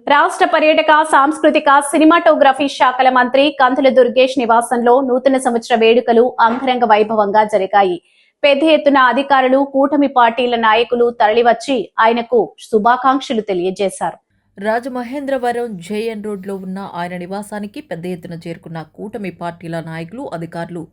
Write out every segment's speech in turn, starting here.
రాష్ట్ర పర్యాటక సాంస్కృతిక సినిమాటోగ్రఫీ శాఖల మంత్రి కందుల దుర్గేష్ నివాసంలో నూతన సంవత్సర వేడుకలు అంగరంగ వైభవంగా జరిగాయి. పెద్ద ఎత్తున అధికారులు, కూటమి పార్టీల నాయకులు తరలివచ్చి ఆయనకు శుభాకాంక్షలు తెలియజేశారు. రాజమహేంద్రవరం జేఎన్ రోడ్లో ఉన్న ఆయన నివాసానికి పెద్ద ఎత్తున చేరుకున్న కూటమి పార్టీల నాయకులు, అధికారులు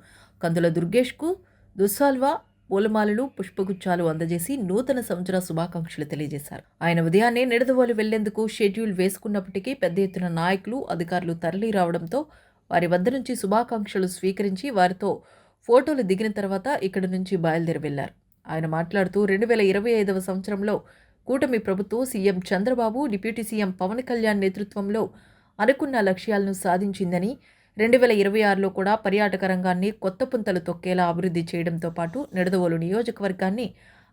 కందుల దుర్గేష్కు దుస్సాల్వా, పూలమాలలు, పుష్పగుచ్చాలు అందజేసి నూతన సంవత్సర శుభాకాంక్షలు తెలియజేశారు. ఆయన ఉదయాన్నే నిడదవోలు వెళ్లేందుకు షెడ్యూల్ వేసుకున్నప్పటికీ పెద్ద ఎత్తున నాయకులు, అధికారులు తరలి రావడంతో వారి వద్ద నుంచి శుభాకాంక్షలు స్వీకరించి వారితో ఫోటోలు దిగిన తర్వాత ఇక్కడి నుంచి బయలుదేరి వెళ్లారు. ఆయన మాట్లాడుతూ 2025వ సంవత్సరంలో కూటమి ప్రభుత్వం CM Chandrababu, deputy CM Pawan Kalyan నేతృత్వంలో అనుకున్న లక్ష్యాలను సాధించిందని, 2026లో కూడా పర్యాటక రంగాన్ని కొత్త పుంతలు తొక్కేలా అభివృద్ధి చేయడంతో పాటు నిడదవోలు నియోజకవర్గాన్ని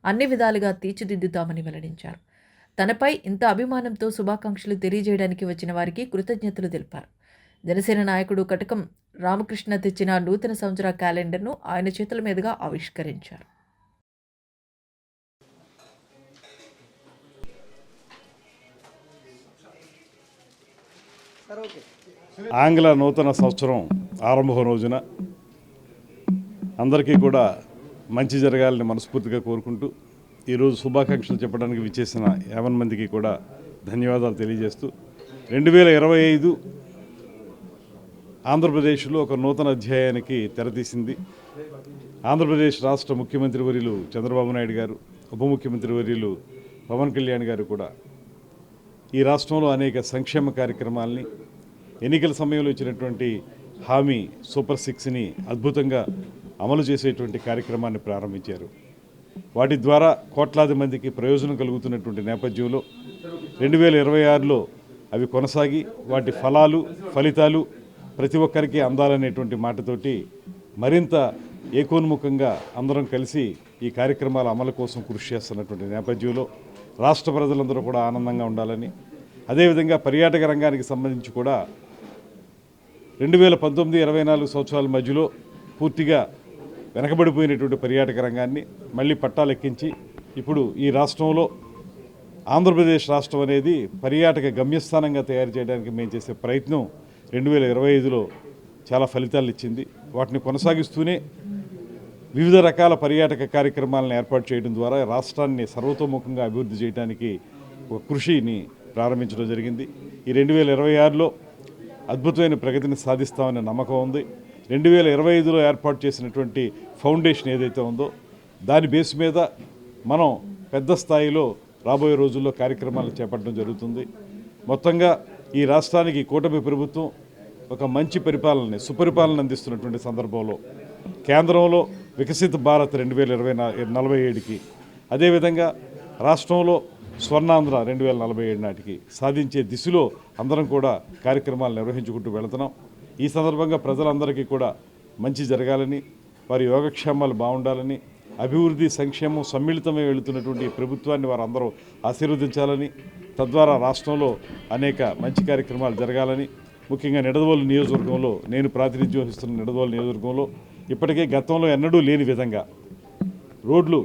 అన్ని విధాలుగా తీర్చిదిద్దుతామని వెల్లడించారు. తనపై ఇంత అభిమానంతో శుభాకాంక్షలు తెలియజేయడానికి వచ్చిన వారికి కృతజ్ఞతలు తెలిపారు. జనసేన నాయకుడు కటకం రామకృష్ణ తెచ్చిన నూతన సంవత్సర క్యాలెండర్ను ఆయన చేతుల మీదుగా ఆవిష్కరించారు. ఆంగ్ల నూతన సంవత్సరం ఆరంభం రోజున అందరికీ కూడా మంచి జరగాలని మనస్ఫూర్తిగా కోరుకుంటూ ఈరోజు శుభాకాంక్షలు చెప్పడానికి విచ్చేసిన 50 మందికి కూడా ధన్యవాదాలు తెలియజేస్తూ 2025 ఆంధ్రప్రదేశ్లో ఒక నూతన అధ్యాయానికి తెరతీసింది. ఆంధ్రప్రదేశ్ రాష్ట్ర ముఖ్యమంత్రి వర్యులు చంద్రబాబు నాయుడు గారు, ఉప ముఖ్యమంత్రి వర్యులు పవన్ కళ్యాణ్ గారు కూడా ఈ రాష్ట్రంలో అనేక సంక్షేమ కార్యక్రమాలని, ఎన్నికల సమయంలో ఇచ్చినటువంటి హామీ సూపర్ 6ని అద్భుతంగా అమలు చేసేటువంటి కార్యక్రమాన్ని ప్రారంభించారు. వాటి ద్వారా కోట్లాది మందికి ప్రయోజనం కలుగుతున్నటువంటి నేపథ్యంలో 2026లో అవి కొనసాగి వాటి ఫలితాలు ప్రతి ఒక్కరికి అందాలనేటువంటి మాటతోటి మరింత ఏకోన్ముఖంగా అందరం కలిసి ఈ కార్యక్రమాల అమలు కోసం కృషి చేస్తున్నటువంటి నేపథ్యంలో రాష్ట్ర ప్రజలందరూ కూడా ఆనందంగా ఉండాలని, అదేవిధంగా పర్యాటక రంగానికి సంబంధించి కూడా 2019-24 సంవత్సరాల మధ్యలో పూర్తిగా వెనకబడిపోయినటువంటి పర్యాటక రంగాన్ని మళ్ళీ పట్టాలెక్కించి ఇప్పుడు ఈ రాష్ట్రంలో ఆంధ్రప్రదేశ్ రాష్ట్రం అనేది పర్యాటక గమ్యస్థానంగా తయారు చేయడానికి మేము చేసే ప్రయత్నం 2025లో చాలా ఫలితాలు ఇచ్చింది. వాటిని కొనసాగిస్తూనే వివిధ రకాల పర్యాటక కార్యక్రమాలను ఏర్పాటు చేయడం ద్వారా రాష్ట్రాన్ని సర్వతోముఖంగా అభివృద్ధి చేయడానికి ఒక కృషిని ప్రారంభించడం జరిగింది. ఈ 2026లో అద్భుతమైన ప్రగతిని సాధిస్తామనే నమ్మకం ఉంది. 2025లో ఏర్పాటు చేసినటువంటి ఫౌండేషన్ ఏదైతే ఉందో దాని బేస్ మీద మనం పెద్ద స్థాయిలో రాబోయే రోజుల్లో కార్యక్రమాలు చేపట్టడం జరుగుతుంది. మొత్తంగా ఈ రాష్ట్రానికి కూటమి ప్రభుత్వం ఒక మంచి సుపరిపాలన అందిస్తున్నటువంటి సందర్భంలో కేంద్రంలో వికసిత భారత్ 2047కి, అదేవిధంగా రాష్ట్రంలో స్వర్ణాంధ్ర 2047 నాటికి సాధించే దిశలో అందరం కూడా కార్యక్రమాలు నిర్వహించుకుంటూ వెళుతున్నాం. ఈ సందర్భంగా ప్రజలందరికీ కూడా మంచి జరగాలని, వారి యోగక్షేమాలు బాగుండాలని, అభివృద్ధి సంక్షేమం సమ్మిళితమై వెళుతున్నటువంటి ప్రభుత్వాన్ని వారందరూ ఆశీర్వదించాలని, తద్వారా రాష్ట్రంలో అనేక మంచి కార్యక్రమాలు జరగాలని, ముఖ్యంగా నిడదవోలు నియోజకవర్గంలో నేను ప్రాతినిధ్యం వహిస్తున్న నిడదవోలు నియోజకవర్గంలో ఇప్పటికే గతంలో ఎన్నడూ లేని విధంగా రోడ్లు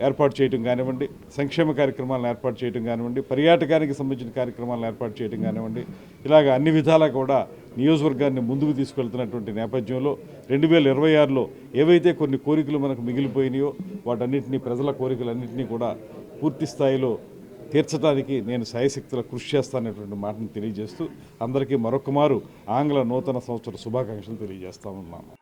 ఏర్పాటు చేయడం కానివ్వండి, సంక్షేమ కార్యక్రమాలను ఏర్పాటు చేయడం కానివ్వండి, పర్యాటకానికి సంబంధించిన కార్యక్రమాలను ఏర్పాటు చేయడం కానివ్వండి, ఇలాగ అన్ని విధాలా కూడా నియోజకవర్గాన్ని ముందుకు తీసుకెళ్తున్నటువంటి నేపథ్యంలో 2026లో ఏవైతే కొన్ని కోరికలు మనకు మిగిలిపోయినాయో వాటన్నింటినీ, ప్రజల కోరికలన్నింటినీ కూడా పూర్తి స్థాయిలో తీర్చడానికి నేను శాయశక్తుల కృషి చేస్తాననేటువంటి మాటను తెలియజేస్తూ అందరికీ మరొక మారు ఆంగ్ల నూతన సంవత్సర శుభాకాంక్షలు తెలియజేస్తా ఉన్నాను.